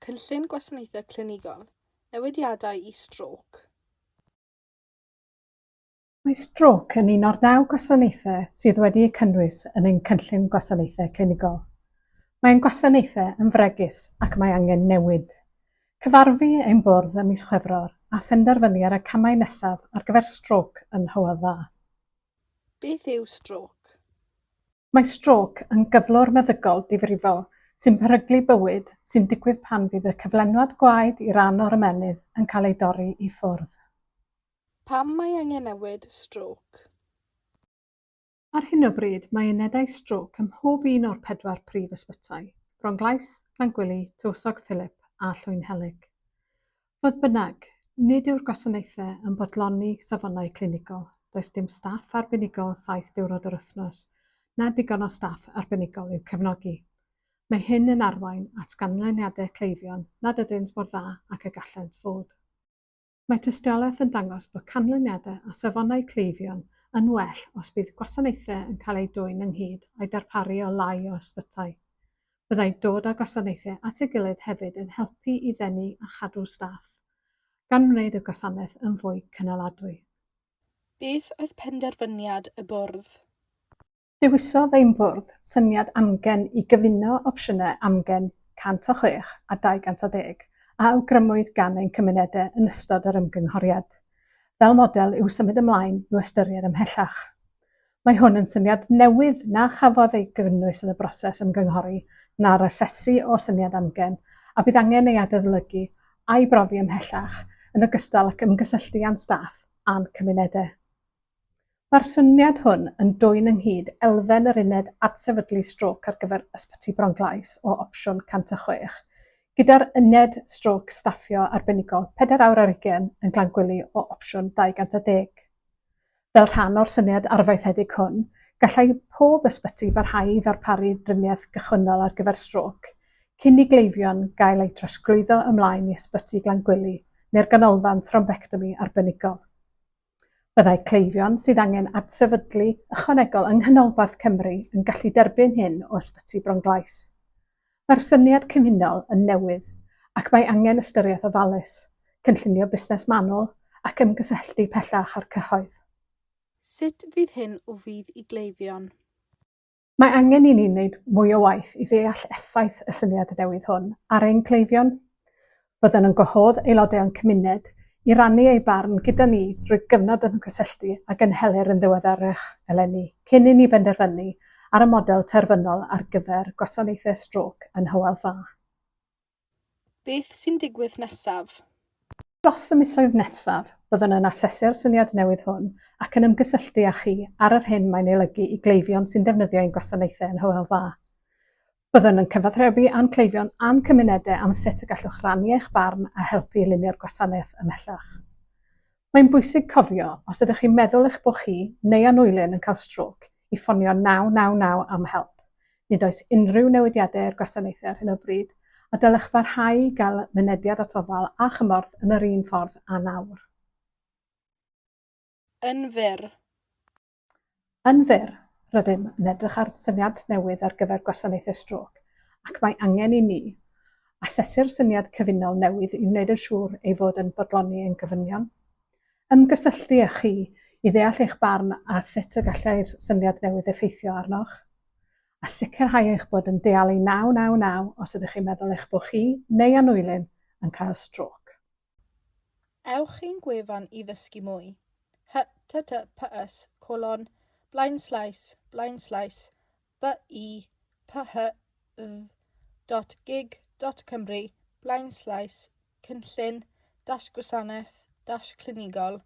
Cynllun Gwasanaethau Clinigol, Newidiadau i Strôc. Mae Strôc yn un o'r 9 gwasanaethau sydd wedi'u cynnwys yn ein cynllun gwasanaethau clinigol. Mae'n gwasanaethau yn fregus ac mae angen newid. Cyfarfu ein bwrdd ym mis Chwefror a phenderfynu ar y camau nesaf ar gyfer Strôc yn Hywel Dda. Beth yw Strôc? Mae Strôc yn gyflwr meddygol difrifol sy'n peryglu bywyd sy'n digwydd pan fydd y cyflenwad gwaed i ran o'r ymennydd yn cael ei dorri i ffwrdd. Pam mae angen newid Strôc? Ar hyn o bryd mae unedau Strôc ym mhob un o'r 4 prif ysbytai, Bronglais, Llangwili, Tywysog Philip a Llwynhelig. Fodd bynnag, nid yw'r gwasanaethau yn bodloni safonau clinigol. Does dim staff arbenigol 7 diwrnod yr wythnos, na digon o staff arbenigol i'w cefnogi. Mae hyn yn arwain at ganlyniadau cleifion nad ydynt mor dda ac y gallent fod. Mae tystiolaeth yn dangos bod canlyniadau a safonau cleifion yn well os bydd gwasanaethau yn cael ei dwyn ynghyd a'i darparu o lai o ysbytai. Byddai dod â gwasanaethau at ei gilydd hefyd yn helpu i ddenu a chadw staff, gan wneud y gwasanaeth yn fwy cynaladwy. Beth oedd penderfyniad y bwrdd? Dewisodd ein bwrdd syniad amgen i gyfuno opsiynau amgen 106 a 210 a awgrymwyd gan ein cymunedau yn ystod yr ymgynghoriad. Fel model i'w symud ymlaen i'w ystyried ymhellach. Mae hwn yn syniad newydd na chafodd ei gynnwys yn y broses ymgynghori na'r asesu o syniad amgen a bydd angen ei adolygu a'i brofi ymhellach yn ogystal ac ymgysylltu â'n staff a'n cymunedau. Mae'r syniad hwn yn dwyn ynghyd elfen yr uned adsefydlu Strôc ar gyfer ysbyty Bronglais o opsiwn 106, gyda'r uned Strôc staffio arbenigol 4 awr ar 20 yn Llangwili o opsiwn 210. Fel rhan o'r syniad arfaethedig hwn, gallai pob ysbyty farhau i ddarparu driniaeth gychwynnol ar gyfer Strôc, cyn i gleifion gael eu trosglwyddo ymlaen i ysbyty Llangwili neu'r ganolfan thrombectomi arbenigol. Byddai cleifion sydd angen adsefydlu ychwanegol yng Nghanolbarth Cymru yn gallu derbyn hyn o ysbyty Bronglais. Mae'r syniad cymunol yn newydd ac mae angen ystyriaeth ofalus, cynllunio busnes manwl ac ymgysylltu pellach ar cyhoedd. Sut fydd hyn o fydd i gleifion? Mae angen i ni wneud mwy o waith i ddeall effaith y syniad newydd hwn ar ein cleifion. Byddwn yn gwahodd aelodau o'n cymuned i rannu ei barn gyda ni drwy gyfnod yn cysylltu ac yn helir yn ddiweddarach eleni, cyn i ni benderfynu ar y model terfynol ar gyfer gwasanaethau Strôc yn Hywel Dda. Beth sy'n digwydd nesaf? Dros y misoedd nesaf, byddwn yn asesu'r syniad newydd hwn ac yn ymgysylltu â chi ar yr hyn mae'n olygu i gleifion sy'n defnyddio ein gwasanaethau yn Hywel Dda. Byddwn yn cyfathrebu a'n cleifion a'n cymunedau am sut y gallwch rannu eich barn a helpu i lunio'r gwasanaeth ymhellach. Mae'n bwysig cofio os ydych chi'n meddwl eich bod chi neu anwylyn yn cael Strôc i ffonio 999 am help. Nid oes unrhyw newidiadau i'r gwasanaethau ar hyn o bryd a dylech barhau i gael mynediad at ofal a chymorth yn yr un ffordd a nawr. Yn fyr. Yn fyr, rydym yn edrych ar syniad newydd ar gyfer gwasanaethau Strôc ac mae angen i ni asesu'r syniad cyfunol newydd i wneud yn siŵr ei fod yn bodloni ein gofynion, ymgysylltu â chi i ddeall eich barn a sut y gallai'r syniad newydd effeithio arnoch, a sicrhau eich bod yn dealu 999 os ydych chi'n meddwl eich bod chi neu anwylyn yn cael Strôc. Ewch chi'n gwefan i ddysgu mwy. https:// bywyd.gig.cymru/cynllun-gwasanaeth-clinigol/